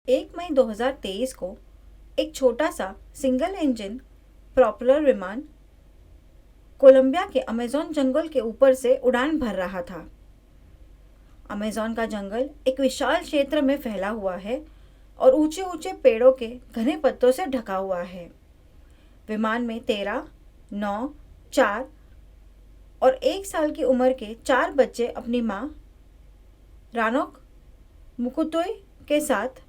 1 मई 2023 को एक छोटा सा सिंगल इंजन प्रोपेलर विमान कोलंबिया के अमेज़न जंगल के ऊपर से उड़ान भर रहा था। अमेज़न का जंगल एक विशाल क्षेत्र में फैला हुआ है और ऊंचे ऊंचे पेड़ों के घने पत्तों से ढका हुआ है। विमान में 13, 9, 4 और 1 साल की उम्र के 4 बच्चे अपनी माँ रानोक मुकुतोई के साथ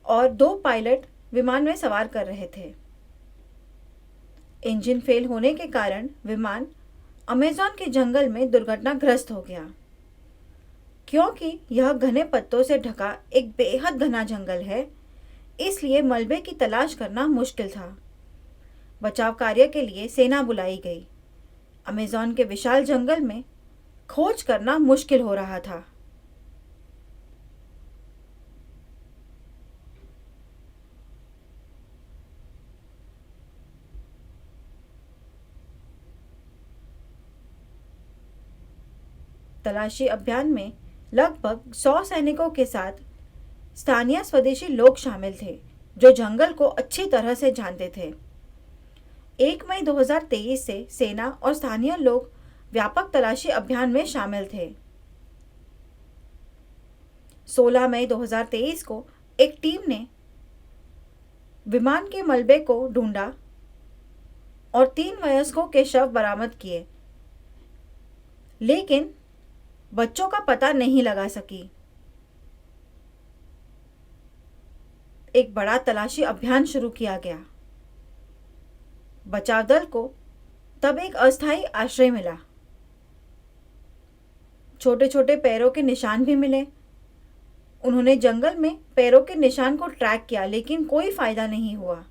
और 2 पायलट विमान में सवार कर रहे थे। इंजन फेल होने के कारण विमान अमेज़न के जंगल में दुर्घटनाग्रस्त हो गया। क्योंकि यह घने पत्तों से ढका एक बेहद घना जंगल है, इसलिए मलबे की तलाश करना मुश्किल था। बचाव कार्य के लिए सेना बुलाई गई। अमेज़न के विशाल जंगल में खोज करना मुश्किल हो रहा था। तलाशी अभियान में लगभग 100 सैनिकों के साथ स्थानीय स्वदेशी लोग शामिल थे, जो जंगल को अच्छी तरह से जानते थे। 1 मई 2023 से सेना और स्थानीय लोग व्यापक तलाशी अभियान में शामिल थे। 16 मई 2023 को एक टीम ने विमान के मलबे को ढूंढा और 3 वयस्कों के शव बरामद किए, लेकिन बच्चों का पता नहीं लगा सकी। एक बड़ा तलाशी अभियान शुरू किया गया। बचाव दल को तब एक अस्थायी आश्रय मिला। छोटे छोटे पैरों के निशान भी मिले। उन्होंने जंगल में पैरों के निशान को ट्रैक किया, लेकिन कोई फायदा नहीं हुआ।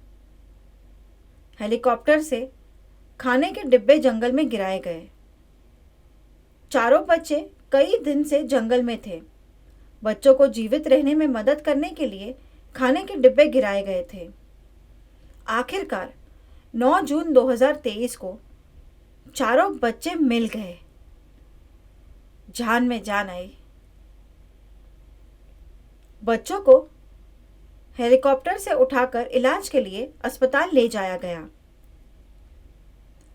हेलीकॉप्टर से खाने के डिब्बे जंगल में गिराए गए। चारों बच्चे कई दिन से जंगल में थे। बच्चों को जीवित रहने में मदद करने के लिए खाने के डिब्बे गिराए गए थे। आखिरकार 9 जून 2023 को चारों बच्चे मिल गए। जान में जान आई। बच्चों को हेलीकॉप्टर से उठाकर इलाज के लिए अस्पताल ले जाया गया।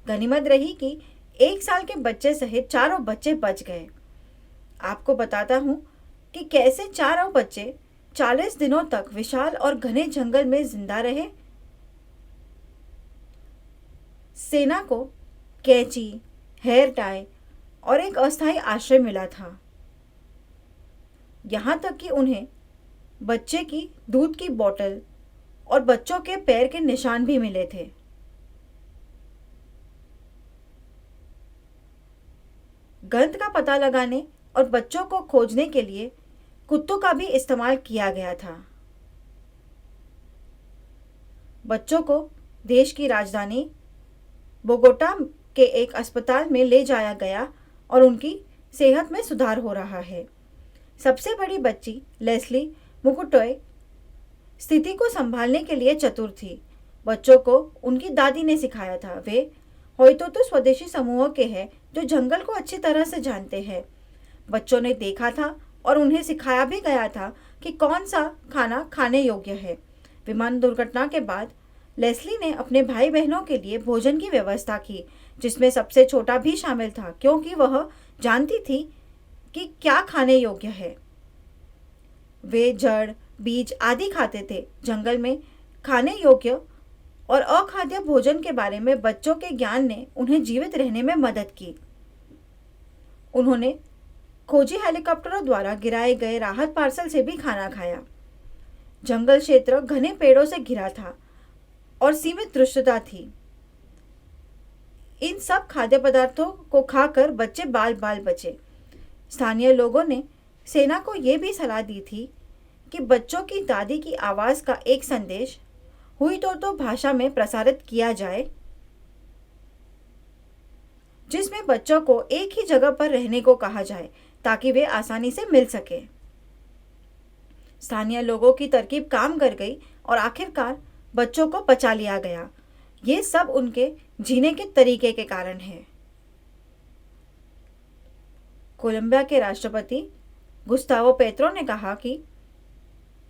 गनीमत रही कि 1 साल के बच्चे सहित चारों बच्चे बच गए। आपको बताता हूं कि कैसे चारों बच्चे 40 दिनों तक विशाल और घने जंगल में जिंदा रहे। सेना को कैंची, हेयर टाई और एक अस्थायी आश्रय मिला था। यहां तक कि उन्हें बच्चे की दूध की बोतल और बच्चों के पैर के निशान भी मिले थे। गंध का पता लगाने और बच्चों को खोजने के लिए कुत्तों का भी इस्तेमाल किया गया था। बच्चों को देश की राजधानी बोगोटा के एक अस्पताल में ले जाया गया और उनकी सेहत में सुधार हो रहा है। सबसे बड़ी बच्ची लेस्ली मुकुटोय स्थिति को संभालने के लिए चतुर थी। बच्चों को उनकी दादी ने सिखाया था। वे होइतोतो स्वदेशी समूह के हैं जो जंगल को अच्छी तरह से जानते हैं। बच्चों ने देखा था और उन्हें सिखाया भी गया था कि कौन सा खाना खाने योग्य है। विमान दुर्घटना के बाद लेस्ली ने अपने भाई बहनों के लिए भोजन की व्यवस्था की, जिसमें सबसे छोटा भी शामिल था, क्योंकि वह जानती थी कि क्या खाने योग्य है। वे जड़, बीज आदि खाते थे। जंगल में खाने योग्य और अखाद्य भोजन के बारे में बच्चों के ज्ञान ने उन्हें जीवित रहने में मदद की। उन्होंने खोजी हेलीकॉप्टरों द्वारा गिराए गए राहत पार्सल से भी खाना खाया। जंगल क्षेत्र घने पेड़ों से घिरा था और सीमित दृश्यता थी। इन सब खाद्य पदार्थों को खाकर बच्चे बाल बाल बचे। स्थानीय लोगों ने सेना को यह भी सलाह दी थी कि बच्चों की दादी की आवाज का एक संदेश हुइतोतो भाषा में प्रसारित किया जाए, जिसमें बच्चों को एक ही जगह पर रहने को कहा जाए ताकि वे आसानी से मिल सके। स्थानीय लोगों की तरकीब काम कर गई और आखिरकार बच्चों को बचा लिया गया। ये सब उनके जीने के तरीके के कारण है। कोलंबिया के राष्ट्रपति गुस्तावो पेत्रो ने कहा कि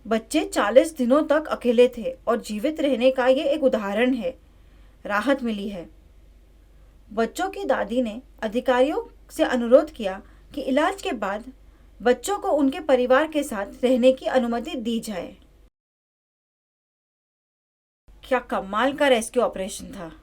बच्चे 40 दिनों तक अकेले थे और जीवित रहने का ये एक उदाहरण है। राहत मिली है। बच्चों की दादी ने अधिकारियों से अनुरोध किया कि इलाज के बाद बच्चों को उनके परिवार के साथ रहने की अनुमति दी जाए। क्या कमाल का रेस्क्यू ऑपरेशन था।